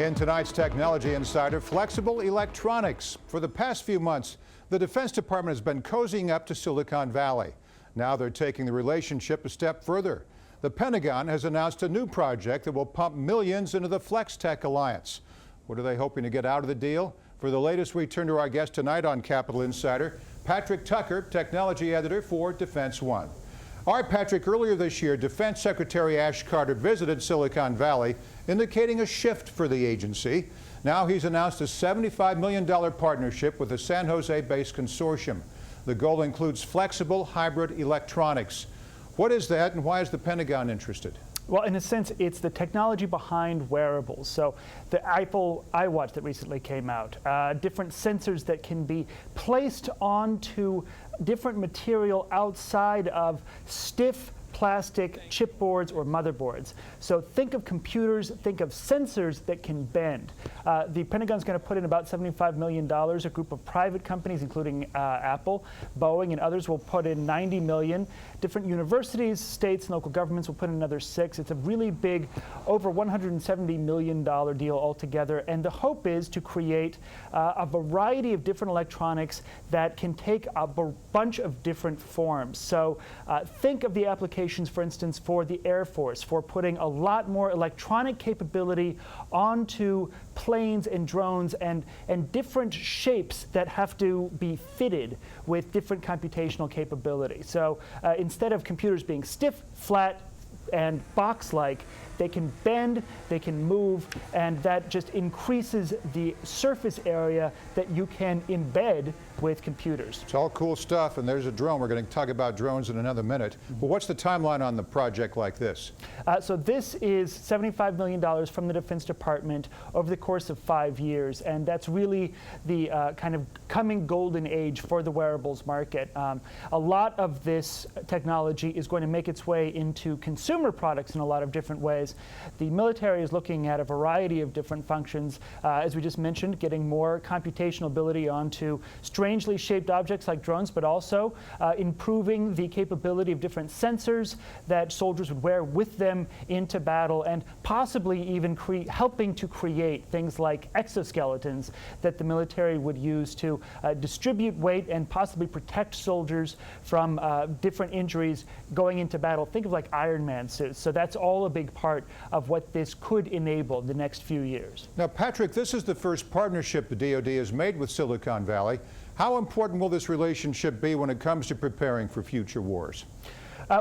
In tonight's Technology Insider, flexible electronics. For the past few months, the Defense Department has been cozying up to Silicon Valley. Now they're taking the relationship a step further. The Pentagon has announced a new project that will pump millions into the Flex Tech Alliance. What are they hoping to get out of the deal? For the latest, we turn to our guest tonight on Capital Insider, Patrick Tucker, technology editor for Defense One. All right, Patrick, earlier this year, Defense Secretary Ash Carter visited Silicon Valley, indicating a shift for the agency. Now he's announced a $75 million partnership with a San Jose-based consortium. The goal includes flexible hybrid electronics. What is that, and why is the Pentagon interested? Well, in a sense, it's the technology behind wearables. So the Apple iWatch that recently came out, different sensors that can be placed onto different material outside of stiff plastic chipboards or motherboards. So think of computers, think of sensors that can bend. The Pentagon's going to put in about $75 million. A group of private companies, including Apple, Boeing, and others will put in $90 million. Different universities, states, and local governments will put in another $6 million. It's a really big, over $170 million deal altogether. And the hope is to create a variety of different electronics that can take a bunch of different forms. So think of the applications, for instance, for the Air Force, for putting a lot more electronic capability onto planes and drones and different shapes that have to be fitted with different computational capability. So instead of computers being stiff, flat, and box-like, they can bend, they can move, and that just increases the surface area that you can embed with computers. It's all cool stuff, and there's a drone. We're going to talk about drones in another minute. But what's the timeline on the project like this? So this is $75 million from the Defense Department over the course of 5 years, and that's really the kind of coming golden age for the wearables market. A lot of this technology is going to make its way into consumer products in a lot of different ways. The military is looking at a variety of different functions, as we just mentioned, getting more computational ability onto strangely shaped objects like drones, but also improving the capability of different sensors that soldiers would wear with them into battle, and possibly even helping to create things like exoskeletons that the military would use to distribute weight and possibly protect soldiers from different injuries going into battle. Think of like Iron Man suits. So that's all a big part of what this could enable the next few years. Now, Patrick, this is the first partnership the DoD has made with Silicon Valley. How important will this relationship be when it comes to preparing for future wars?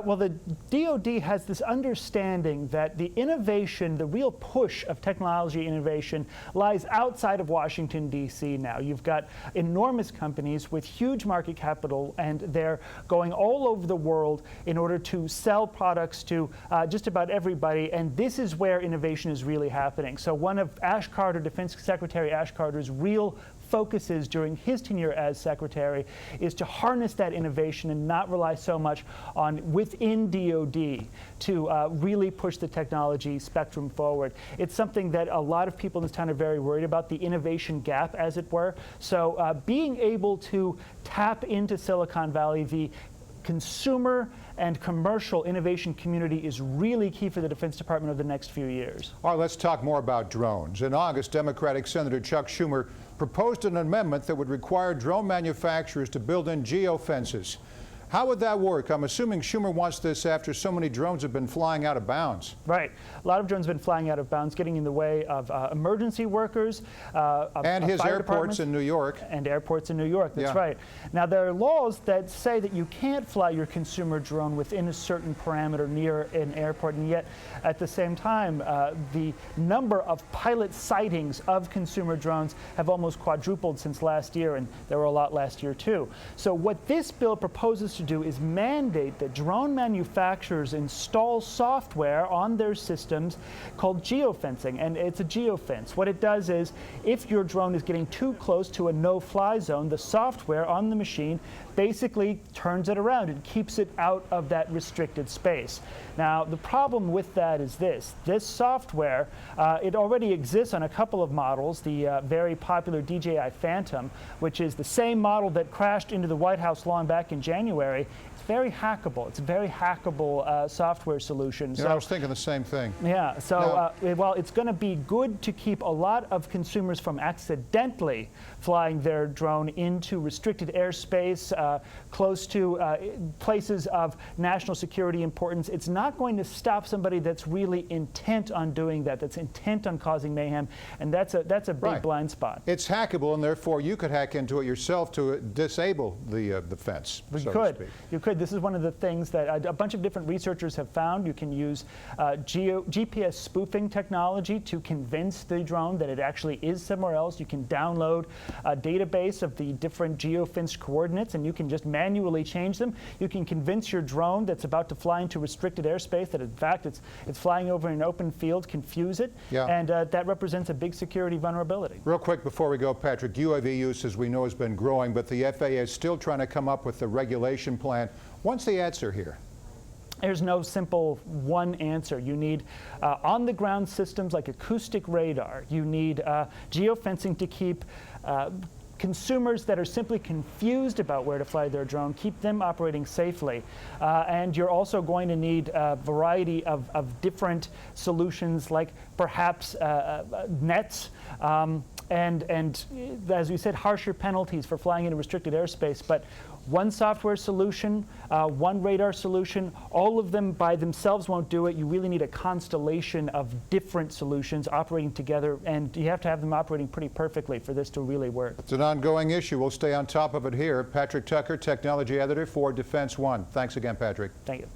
Well, the DoD has this understanding that the innovation, the real push of technology innovation lies outside of Washington, D.C. now. You've got enormous companies with huge market capital, and they're going all over the world in order to sell products to just about everybody, and this is where innovation is really happening. So one of Defense Secretary Ash Carter's real focuses during his tenure as secretary is to harness that innovation and not rely so much on within DoD to really push the technology spectrum forward. It's something that a lot of people in this town are very worried about, the innovation gap, as it were. So being able to tap into Silicon Valley, the consumer and commercial innovation community is really key for the Defense Department over the next few years. All right, let's talk more about drones. In August, Democratic Senator Chuck Schumer proposed an amendment that would require drone manufacturers to build in geofences. How would that work? I'm assuming Schumer wants this after so many drones have been flying out of bounds. Right. A lot of drones have been flying out of bounds, getting in the way of emergency workers. And his airports in New York. And airports in New York, that's right. Now, there are laws that say that you can't fly your consumer drone within a certain parameter near an airport, and yet, at the same time, the number of pilot sightings of consumer drones have almost quadrupled since last year, and there were a lot last year, too. So what this bill proposes to do is mandate that drone manufacturers install software on their systems called geofencing, and it's a geofence. What it does is, if your drone is getting too close to a no-fly zone, the software on the machine basically turns it around and keeps it out of that restricted space. Now, the problem with that is this software, it already exists on a couple of models, the very popular DJI Phantom, which is the same model that crashed into the White House lawn back in January, military, it's very hackable. It's a very hackable software solution. I was thinking the same thing. Yeah, so well, it's going to be good to keep a lot of consumers from accidentally flying their drone into restricted airspace, close to places of national security importance. It's not going to stop somebody that's really intent on doing that, that's intent on causing mayhem, and that's a big blind spot. It's hackable, and therefore you could hack into it yourself to disable the fence. You could. This is one of the things that a bunch of different researchers have found. You can use GPS spoofing technology to convince the drone that it actually is somewhere else. You can download a database of the different geofenced coordinates, and you can just manually change them. You can convince your drone that's about to fly into restricted airspace that in fact it's flying over an open field, confuse it, and that represents a big security vulnerability. Real quick before we go, Patrick, UAV use, as we know, has been growing, but the FAA is still trying to come up with the regulation plan. What's the answer here? There's no simple one answer. You need on-the-ground systems like acoustic radar. You need geofencing to keep consumers that are simply confused about where to fly their drone, keep them operating safely. And you're also going to need a variety of different solutions, like perhaps nets, and as we said, harsher penalties for flying into restricted airspace. But one software solution, one radar solution, all of them by themselves won't do it. You really need a constellation of different solutions operating together, and you have to have them operating pretty perfectly for this to really work. It's an ongoing issue. We'll stay on top of it here. Patrick Tucker, Technology Editor for Defense One. Thanks again, Patrick. Thank you.